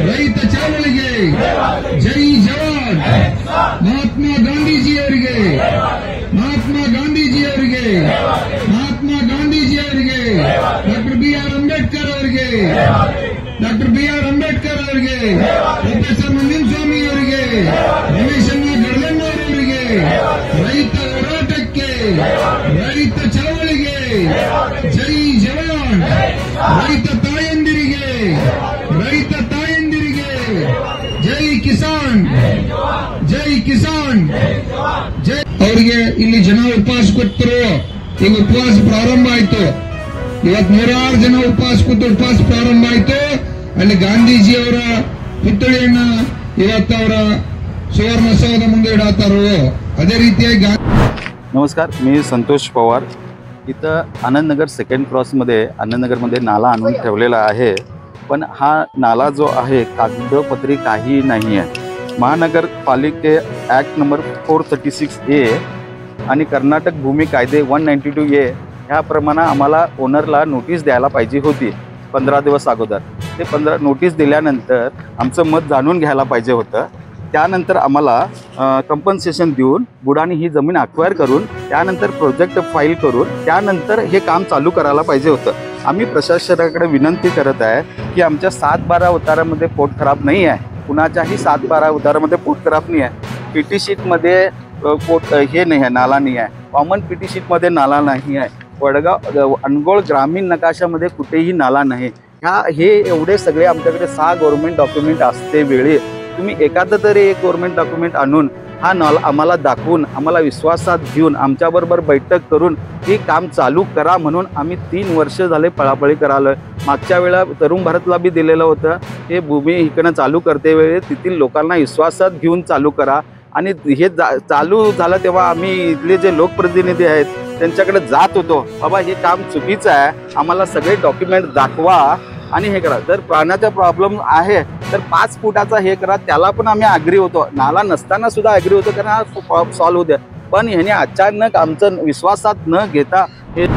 ರೈತ ಚಳವಳಿಗೆ ಜೈ ಜವಾನ್ Mahatma ಗಾಂಧೀಜಿಯವರಿಗೆ Mahatma ಗಾಂಧೀಜಿಯವರಿಗೆ Mahatma ಗಾಂಧೀಜಿಯವರಿಗೆ doctor B R. Ambedkar ಅವರಿಗೆ ಡಾಕ್ಟರ್ ಬಿ.ಆರ್. ಅಂಬೇಡ್ಕರ್ ಅವರಿಗೆ ಪ್ರೊಫೆಸರ್ ನಂಜನಸ್ವಾಮಿ ಅವರಿಗೆ ರಮೇಶಣ್ಣ ಗಡಲಣ್ಣವರಿಗೆ ರೈತ ಹೋರಾಟಕ್ಕೆ ರೈತ ಚಳವಳಿಗೆ ಜೈ ಜವಾನ್ ರೈತ ತಾಯಂದಿರಿಗೆ ಜೈ ಕಿಸಾನ್ ಜೈ ಕಿಸಾನ್ ಜೈ ಅವರಿಗೆ ಇಲ್ಲಿ ಜನ ಉಪವಾಸ ಕೊಟ್ಟರು. ಈಗ ಉಪವಾಸ ಪ್ರಾರಂಭ ಆಯ್ತು. ಇವತ್ತು 106 ಜನ ಉಪವಾಸ ಪ್ರಾರಂಭ ಆಯ್ತು. ಅಲ್ಲಿ ಗಾಂಧೀಜಿಯವರ ಪುತ್ಥಳಿಯನ್ನ ಇವತ್ತು ಅವರ सुवर्णसौध ಮುಂದೆ ಇಡತಾರೋ ಅದೇ ರೀತಿಯಾಗಿ. नमस्कार, मी संतोष पवार. इथं आनंदनगर सेकंड क्रॉसमध्ये आनंदनगरमध्ये नाला आणून ठेवलेला आहे. पण हा नाला जो आहे कागदपत्री काही नाही आहे. महानगरपालिके ॲक्ट नंबर 436A आणि कर्नाटक भूमी कायदे 192A ह्याप्रमाणे आम्हाला ओनरला नोटीस द्यायला पाहिजे होती 15 दिवस अगोदर. ते 15 नोटीस दिल्यानंतर आमचं मत जाणून घ्यायला पाहिजे होतं. त्यानंतर आम्हाला कंपन्सेशन देऊन बुडाणी ही जमीन अक्वायर करून त्यानंतर प्रोजेक्ट फाईल करून त्यानंतर हे काम चालू करायला पाहिजे होतं. आम्ही प्रशासनाकडे विनंती करत आहे की आमच्या 7-12 उतारामध्ये पोट खराब नाही आहे. कुणाच्याही 7-12 उतारामध्ये पोट खराब नाही आहे. पीटी शीटमध्ये पोट हे नाही आहे, नाला नाही आहे. कॉमन पीटी शीटमध्ये नाला नाही आहे. वडगाव अनगोळ ग्रामीण नकाशामध्ये कुठेही नाला नाही. हे एवढे सगळे आमच्याकडे 6 गव्हर्नमेंट डॉक्युमेंट असते वेळी तुम्ही एखादं तरी एक गव्हर्नमेंट डॉक्युमेंट आणून हा नाला आम्हाला दाखवून आम्हाला विश्वासात घेऊन आमच्याबरोबर बैठक करून हे काम चालू करा म्हणून आम्ही 3 वर्ष झाले पळापळी करालोय. मागच्या वेळा तरुण भारतला बी दिलेलं होतं. हे भूमी इकडनं चालू करते वेळी तिथील लोकांना विश्वासात घेऊन चालू करा. आणि हे चालू झालं तेव्हा आम्ही इथले जे लोकप्रतिनिधी आहेत त्यांच्याकडे जात होतो, बाबा हे काम चुकीचं आहे, आम्हाला सगळे डॉक्युमेंट दाखवा आणि हे करा. जर पाण्याचा प्रॉब्लेम आहे तर 5 फुटाचा हे करा, त्याला पण आम्ही ॲग्री होतो. नाला नसताना सुद्धा ॲग्री होतो कारण हा सॉल्व्ह होऊ द्या. पण ह्याने अचानक आमचं विश्वासात न घेता